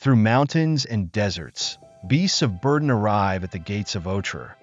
Through mountains and deserts, beasts of burden arrive at the gates of Otrar,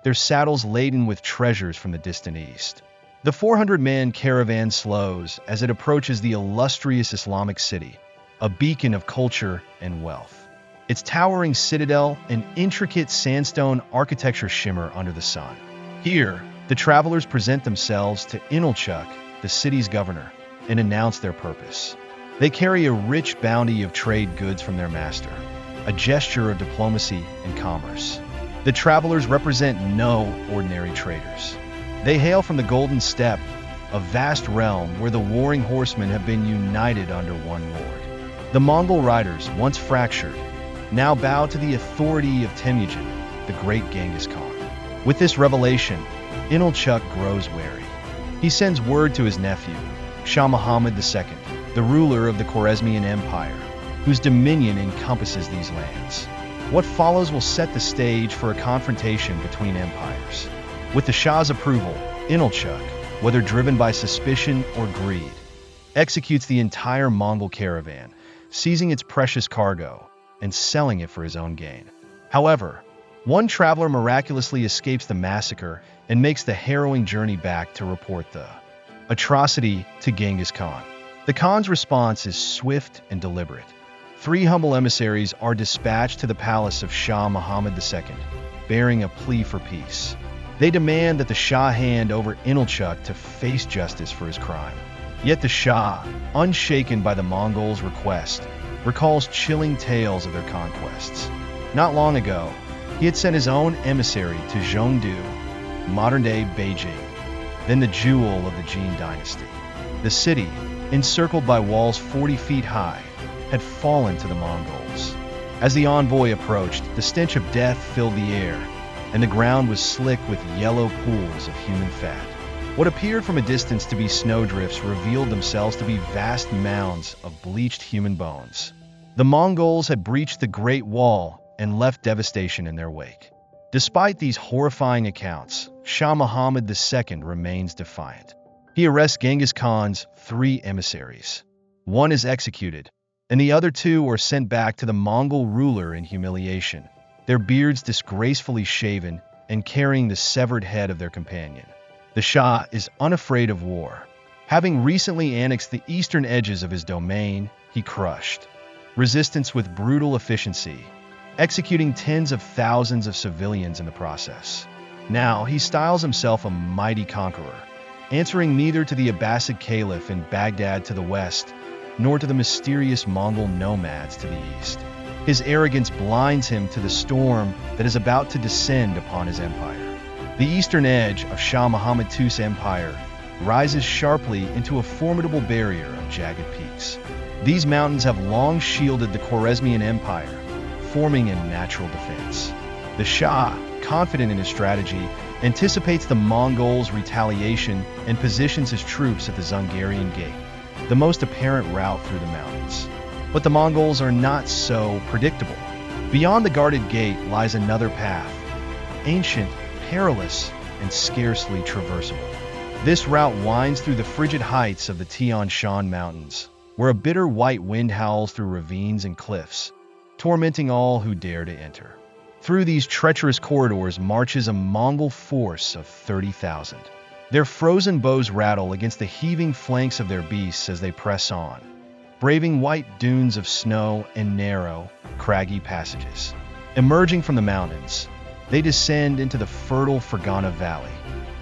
their saddles laden with treasures from the distant east. The 400-man caravan slows as it approaches the illustrious Islamic city, a beacon of culture and wealth. Its towering citadel and intricate sandstone architecture shimmer under the sun. Here, the travelers present themselves to Inalchuck, the city's governor, and announce their purpose. They carry a rich bounty of trade goods from their master, a gesture of diplomacy and commerce. The travelers represent no ordinary traders. They hail from the Golden Steppe, a vast realm where the warring horsemen have been united under one lord. The Mongol riders, once fractured, now bow to the authority of Temujin, the great Genghis Khan. With this revelation, Inalchuck grows wary. He sends word to his nephew, Shah Muhammad II, the ruler of the Khwarezmian Empire, whose dominion encompasses these lands. What follows will set the stage for a confrontation between empires. With the Shah's approval, Inalchuck, whether driven by suspicion or greed, executes the entire Mongol caravan, seizing its precious cargo and selling it for his own gain. However, one traveler miraculously escapes the massacre and makes the harrowing journey back to report the atrocity to Genghis Khan. The Khan's response is swift and deliberate. 3 humble emissaries are dispatched to the palace of Shah Muhammad II, bearing a plea for peace. They demand that the Shah hand over Inalchuck to face justice for his crime. Yet the Shah, unshaken by the Mongols' request, recalls chilling tales of their conquests. Not long ago, he had sent his own emissary to Zhongdu, modern-day Beijing, then the jewel of the Jin dynasty. The city, encircled by walls 40 feet high, had fallen to the Mongols. As the envoy approached, the stench of death filled the air, and the ground was slick with yellow pools of human fat. What appeared from a distance to be snowdrifts revealed themselves to be vast mounds of bleached human bones. The Mongols had breached the Great Wall and left devastation in their wake. Despite these horrifying accounts, Shah Muhammad II remains defiant. He arrests Genghis Khan's 3 emissaries. One is executed, and the other 2 are sent back to the Mongol ruler in humiliation, their beards disgracefully shaven and carrying the severed head of their companion. The Shah is unafraid of war. Having recently annexed the eastern edges of his domain, he crushed resistance with brutal efficiency, executing tens of thousands of civilians in the process. Now he styles himself a mighty conqueror, answering neither to the Abbasid Caliph in Baghdad to the west, nor to the mysterious Mongol nomads to the east. His arrogance blinds him to the storm that is about to descend upon his empire. The eastern edge of Shah Muhammad II's empire rises sharply into a formidable barrier of jagged peaks. These mountains have long shielded the Khwarezmian Empire, forming a natural defense. The Shah, confident in his strategy, anticipates the Mongols' retaliation and positions his troops at the Zungarian Gate, the most apparent route through the mountains. But the Mongols are not so predictable. Beyond the guarded gate lies another path, ancient, perilous, and scarcely traversable. This route winds through the frigid heights of the Tian Shan Mountains, where a bitter white wind howls through ravines and cliffs, tormenting all who dare to enter. Through these treacherous corridors marches a Mongol force of 30,000. Their frozen bows rattle against the heaving flanks of their beasts as they press on, braving white dunes of snow and narrow, craggy passages. Emerging from the mountains, they descend into the fertile Fergana Valley,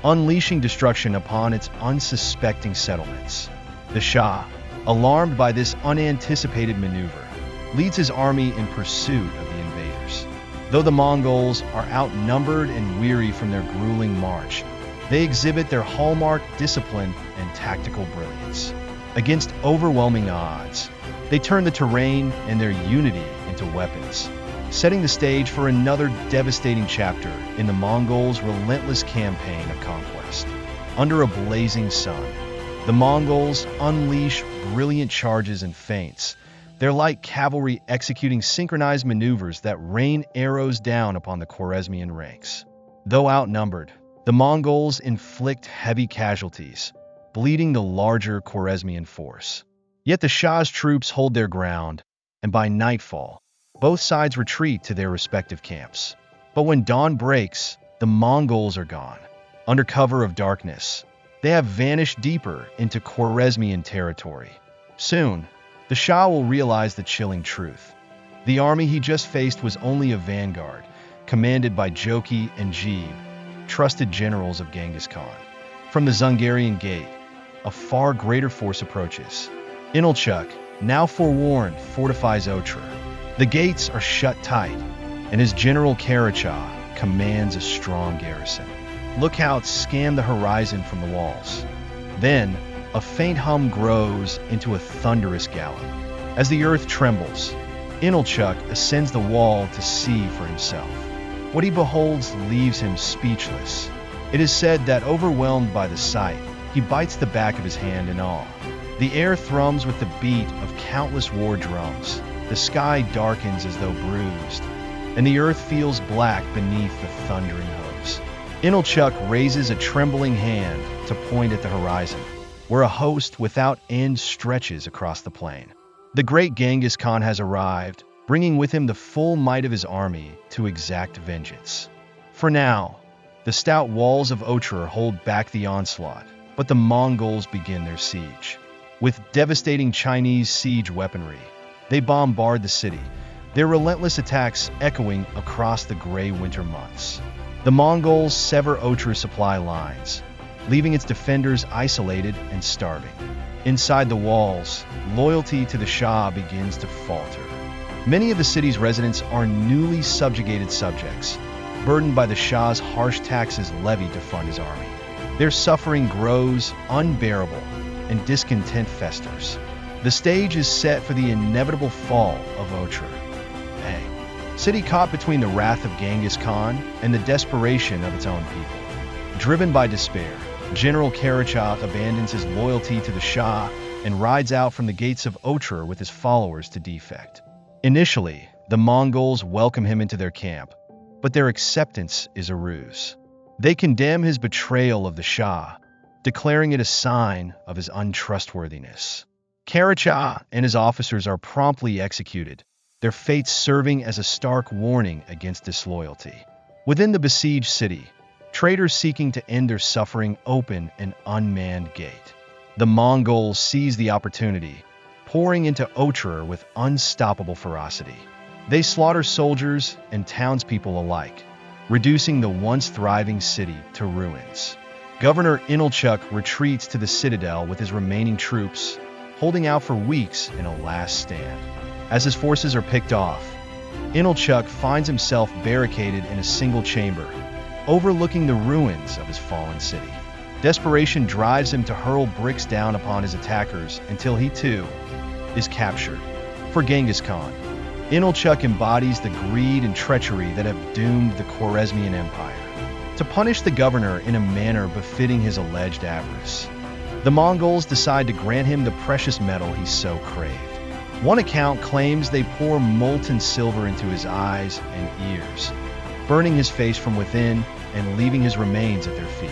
unleashing destruction upon its unsuspecting settlements. The Shah, alarmed by this unanticipated maneuver, leads his army in pursuit of the invaders. Though the Mongols are outnumbered and weary from their grueling march, they exhibit their hallmark discipline and tactical brilliance. Against overwhelming odds, they turn the terrain and their unity into weapons, setting the stage for another devastating chapter in the Mongols' relentless campaign of conquest. Under a blazing sun, the Mongols unleash brilliant charges and feints, their light cavalry executing synchronized maneuvers that rain arrows down upon the Khwarezmian ranks. Though outnumbered, the Mongols inflict heavy casualties, bleeding the larger Khwarezmian force. Yet the Shah's troops hold their ground, and by nightfall, Both sides retreat to their respective camps. But when dawn breaks, the Mongols are gone. Under cover of darkness, they have vanished deeper into Khwarezmian territory. Soon, the Shah will realize the chilling truth. The army he just faced was only a vanguard, commanded by Joki and Jeeb, trusted generals of Genghis Khan. From the Zungarian Gate, a far greater force approaches. Inalchuq, now forewarned, fortifies Otrar. The gates are shut tight, and his general Khwarezmian commands a strong garrison. Lookouts scan the horizon from the walls. Then, a faint hum grows into a thunderous gallop. As the earth trembles, Inalchuq ascends the wall to see for himself. What he beholds leaves him speechless. It is said that, overwhelmed by the sight, he bites the back of his hand in awe. The air thrums with the beat of countless war drums. The sky darkens as though bruised, and the earth feels black beneath the thundering hooves. Inalchuq raises a trembling hand to point at the horizon, where a host without end stretches across the plain. The great Genghis Khan has arrived, bringing with him the full might of his army to exact vengeance. For now, the stout walls of Otrar hold back the onslaught, but the Mongols begin their siege. With devastating Chinese siege weaponry, they bombard the city, their relentless attacks echoing across the gray winter months. The Mongols sever Otrar's supply lines, leaving its defenders isolated and starving. Inside the walls, loyalty to the Shah begins to falter. Many of the city's residents are newly subjugated subjects, burdened by the Shah's harsh taxes levied to fund his army. Their suffering grows unbearable, and discontent festers. The stage is set for the inevitable fall of Otrar. A city caught between the wrath of Genghis Khan and the desperation of its own people. Driven by despair, General Khwarezmian abandons his loyalty to the Shah and rides out from the gates of Otrar with his followers to defect. Initially, the Mongols welcome him into their camp, but their acceptance is a ruse. They condemn his betrayal of the Shah, declaring it a sign of his untrustworthiness. Khwarezmian and his officers are promptly executed, their fates serving as a stark warning against disloyalty. Within the besieged city, traitors seeking to end their suffering open an unmanned gate. The Mongols seize the opportunity, pouring into Otrar with unstoppable ferocity. They slaughter soldiers and townspeople alike, reducing the once thriving city to ruins. Governor Inalchuq retreats to the citadel with his remaining troops, holding out for weeks in a last stand. As his forces are picked off, Inalchuq finds himself barricaded in a single chamber, overlooking the ruins of his fallen city. Desperation drives him to hurl bricks down upon his attackers until he, too, is captured. For Genghis Khan, Inalchuq embodies the greed and treachery that have doomed the Khwarezmian Empire. To punish the governor in a manner befitting his alleged avarice, the Mongols decide to grant him the precious metal he so craved. One account claims they pour molten silver into his eyes and ears, burning his face from within and leaving his remains at their feet.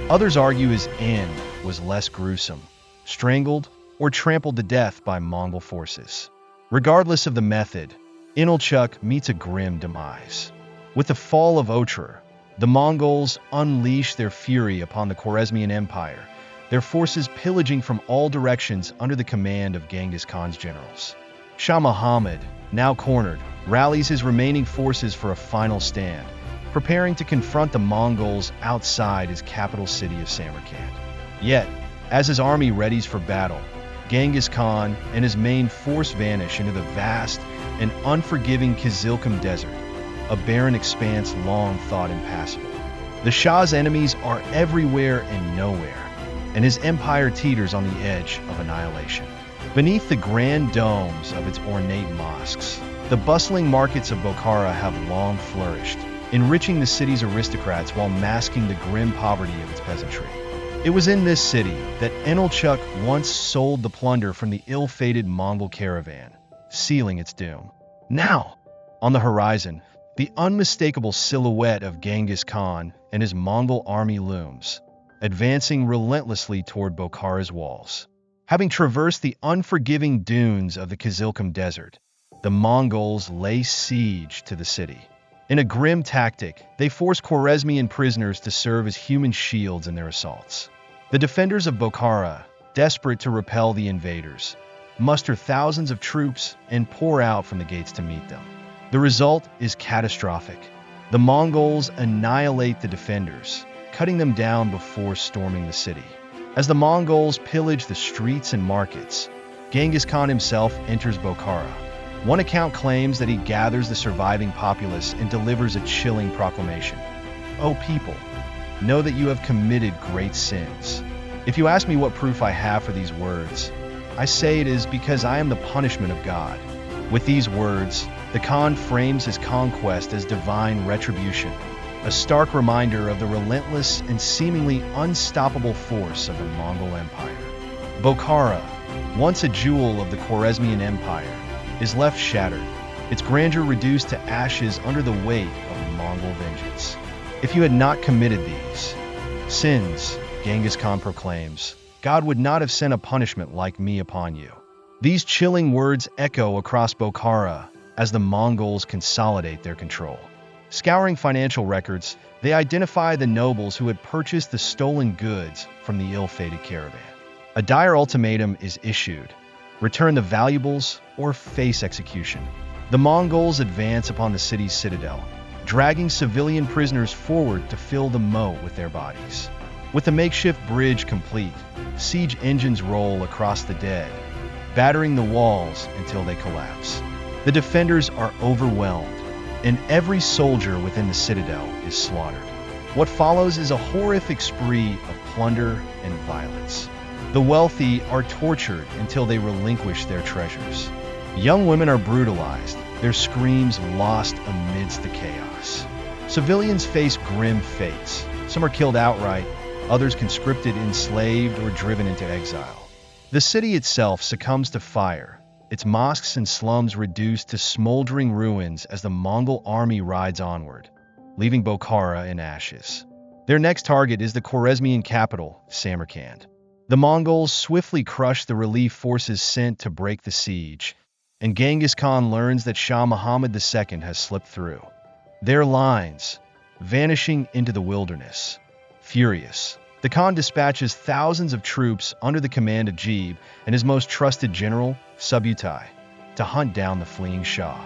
Others argue his end was less gruesome, strangled or trampled to death by Mongol forces. Regardless of the method, Inalchuq meets a grim demise. With the fall of Otrar, the Mongols unleash their fury upon the Khwarezmian Empire, their forces pillaging from all directions under the command of Genghis Khan's generals. Shah Muhammad, now cornered, rallies his remaining forces for a final stand, preparing to confront the Mongols outside his capital city of Samarkand. Yet, as his army readies for battle, Genghis Khan and his main force vanish into the vast and unforgiving Kizilkum Desert, a barren expanse long thought impassable. The Shah's enemies are everywhere and nowhere, and his empire teeters on the edge of annihilation. Beneath the grand domes of its ornate mosques, the bustling markets of Bokhara have long flourished, enriching the city's aristocrats while masking the grim poverty of its peasantry. It was in this city that Inalchuq once sold the plunder from the ill-fated Mongol caravan, sealing its doom. Now, on the horizon, the unmistakable silhouette of Genghis Khan and his Mongol army looms, advancing relentlessly toward Bokhara's walls. Having traversed the unforgiving dunes of the Kizilkum Desert, the Mongols lay siege to the city. In a grim tactic, they forced Khwarezmian prisoners to serve as human shields in their assaults. The defenders of Bokhara, desperate to repel the invaders, muster thousands of troops and pour out from the gates to meet them. The result is catastrophic. The Mongols annihilate the defenders, cutting them down before storming the city. As the Mongols pillage the streets and markets, Genghis Khan himself enters Bokhara. One account claims that he gathers the surviving populace and delivers a chilling proclamation. "O people, know that you have committed great sins." If you ask me what proof I have for these words, I say it is because I am the punishment of God. With these words, the Khan frames his conquest as divine retribution, a stark reminder of the relentless and seemingly unstoppable force of the Mongol Empire. Bokhara, once a jewel of the Khwarezmian Empire, is left shattered, its grandeur reduced to ashes under the weight of Mongol vengeance. If you had not committed these sins, Genghis Khan proclaims, God would not have sent a punishment like me upon you. These chilling words echo across Bokhara as the Mongols consolidate their control. Scouring financial records, they identify the nobles who had purchased the stolen goods from the ill-fated caravan. A dire ultimatum is issued: return the valuables or face execution. The Mongols advance upon the city's citadel, dragging civilian prisoners forward to fill the moat with their bodies. With the makeshift bridge complete, siege engines roll across the dead, battering the walls until they collapse. The defenders are overwhelmed, and every soldier within the citadel is slaughtered. What follows is a horrific spree of plunder and violence. The wealthy are tortured until they relinquish their treasures. Young women are brutalized, their screams lost amidst the chaos. Civilians face grim fates. Some are killed outright, others conscripted, enslaved, or driven into exile. The city itself succumbs to fire, its mosques and slums reduced to smoldering ruins as the Mongol army rides onward, leaving Bokhara in ashes. Their next target is the Khwarezmian capital, Samarkand. The Mongols swiftly crush the relief forces sent to break the siege, and Genghis Khan learns that Shah Muhammad II has slipped through their lines, vanishing into the wilderness. Furious, the Khan dispatches thousands of troops under the command of Jib and his most trusted general, Subutai, to hunt down the fleeing Shah.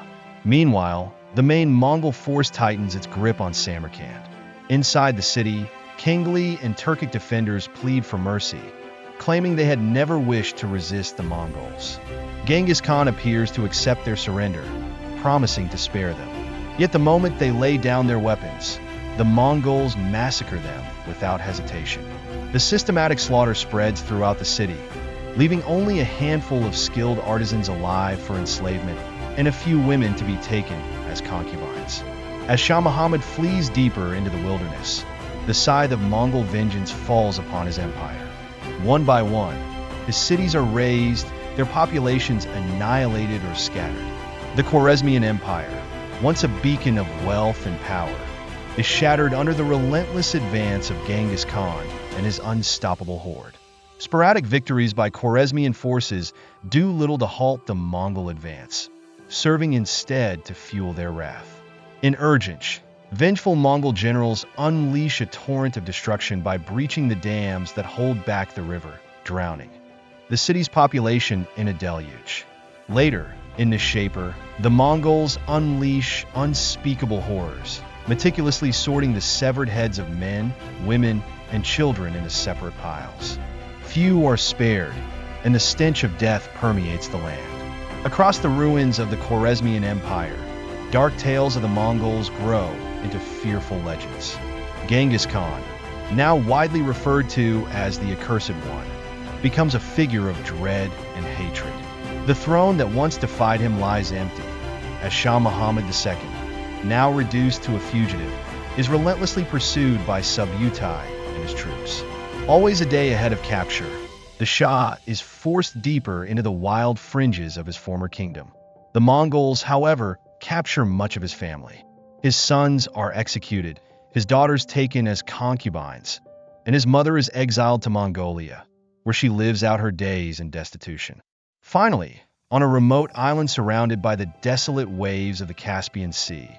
Meanwhile, the main Mongol force tightens its grip on Samarkand. Inside the city, Kingli and Turkic defenders plead for mercy, claiming they had never wished to resist the Mongols. Genghis Khan appears to accept their surrender, promising to spare them. Yet the moment they lay down their weapons, the Mongols massacre them without hesitation. The systematic slaughter spreads throughout the city, leaving only a handful of skilled artisans alive for enslavement and a few women to be taken as concubines. As Shah Muhammad flees deeper into the wilderness, the scythe of Mongol vengeance falls upon his empire. One by one, his cities are razed, their populations annihilated or scattered. The Khwarezmian Empire, once a beacon of wealth and power, is shattered under the relentless advance of Genghis Khan and his unstoppable horde. Sporadic victories by Khwarezmian forces do little to halt the Mongol advance, serving instead to fuel their wrath. In Urgench, vengeful Mongol generals unleash a torrent of destruction by breaching the dams that hold back the river, drowning the city's population in a deluge. Later, in Nishapur, the Mongols unleash unspeakable horrors, meticulously sorting the severed heads of men, women, and children into separate piles. Few are spared, and the stench of death permeates the land. Across the ruins of the Khwarezmian Empire, dark tales of the Mongols grow into fearful legends. Genghis Khan, now widely referred to as the Accursed One, becomes a figure of dread and hatred. The throne that once defied him lies empty, as Shah Muhammad II, now reduced to a fugitive, is relentlessly pursued by Subutai and his troops. Always a day ahead of capture, the Shah is forced deeper into the wild fringes of his former kingdom. The Mongols, however, capture much of his family. His sons are executed, his daughters taken as concubines, and his mother is exiled to Mongolia, where she lives out her days in destitution. Finally, On a remote island surrounded by the desolate waves of the Caspian Sea,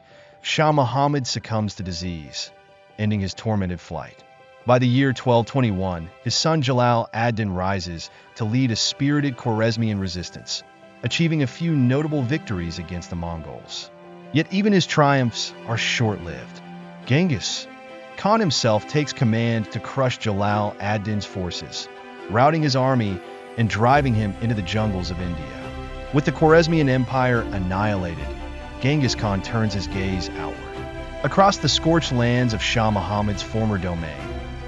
Shah Muhammad succumbs to disease, ending his tormented flight. By the year 1221, his son Jalal ad-Din rises to lead a spirited Khwarezmian resistance, achieving a few notable victories against the Mongols. Yet even his triumphs are short-lived. Genghis Khan himself takes command to crush Jalal ad-Din's forces, routing his army and driving him into the jungles of India. With the Khwarezmian Empire annihilated, Genghis Khan turns his gaze outward. Across the scorched lands of Shah Muhammad's former domain,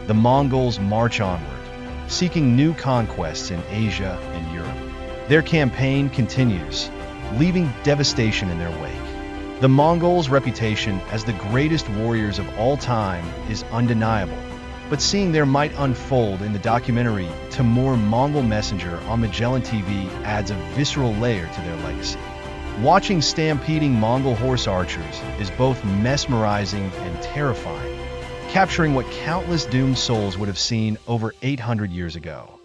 the Mongols march onward, seeking new conquests in Asia and Europe. Their campaign continues, leaving devastation in their wake. The Mongols' reputation as the greatest warriors of all time is undeniable, but seeing their might unfold in the documentary Timur Mongol Messenger on Magellan TV adds a visceral layer to their legacy. Watching stampeding Mongol horse archers is both mesmerizing and terrifying, capturing what countless doomed souls would have seen over 800 years ago.